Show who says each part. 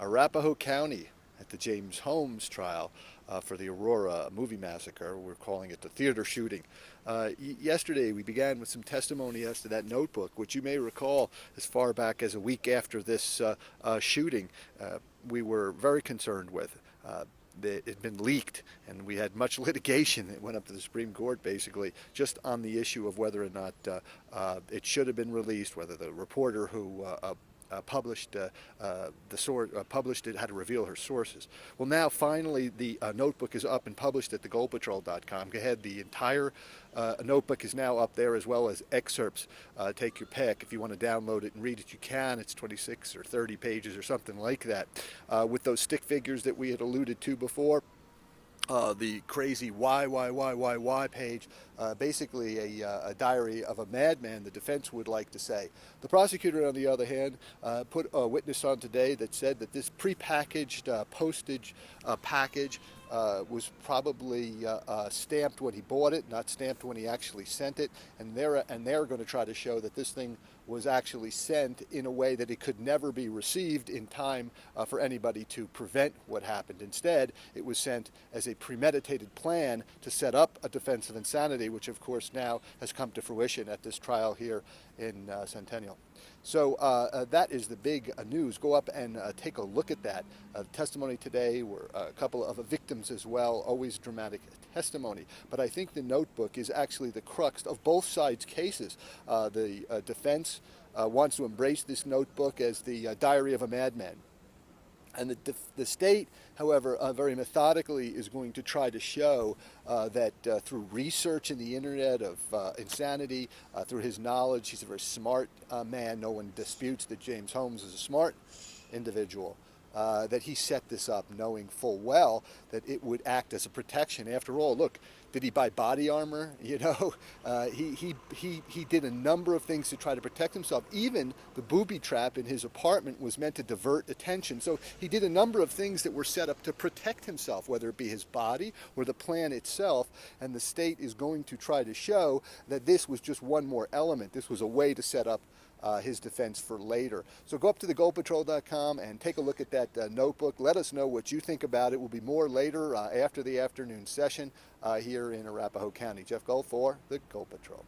Speaker 1: Arapahoe County at the JamesHolmes trial for the Aurora movie massacre. We're calling it the theater shooting. Yesterday we began with some testimony as to that notebook, which you may recall as far back as a week after this shooting we were very concerned with. It had been leaked, and we had much litigation that went up to the Supreme Court, basically, just on the issue of whether or not it should have been released, whether the reporter who published published it had to reveal her sources. Well, now finally the notebook is up and published at the GoldPatrol.com. Go ahead, the entire notebook is now up there, as well as excerpts. Take your pick. If you want to download it and read it, you can. It's 26 or 30 pages or something like that, with those stick figures that we had alluded to before. The crazy why page, basically a diary of a madman, the defense would like to say. The prosecutor, on the other hand, put a witness on today that said that this prepackaged postage package was probably stamped when he bought it, not stamped when he actually sent it, and they're going to try to show that this thing was actually sent in a way that it could never be received in time for anybody to prevent what happened. Instead, it was sent as a premeditated plan to set up a defense of insanity, which of course now has come to fruition at this trial here in Centennial. So that is the big news. Go up and take a look at that. Testimony today were a couple of victims as well, always dramatic testimony. But I think the notebook is actually the crux of both sides' cases. The defense wants to embrace this notebook as the diary of a madman. And the state, however, very methodically is going to try to show that through research in the internet of insanity, through his knowledge, he's a very smart man. No one disputes that JamesHolmes is a smart individual. That he set this up knowing full well that it would act as a protection. After all, look, did he buy body armor? You know, he did a number of things to try to protect himself. Even the booby trap in his apartment was meant to divert attention. So he did a number of things that were set up to protect himself, whether it be his body or the plan itself. And the state is going to try to show that this was just one more element. This was a way to set up his defense for later. So go up to the GoldPatrol.com and take a look at that notebook. Let us know what you think about it. Will be more later after the afternoon session here in Arapahoe County. Jeff Gold for the Gold Patrol.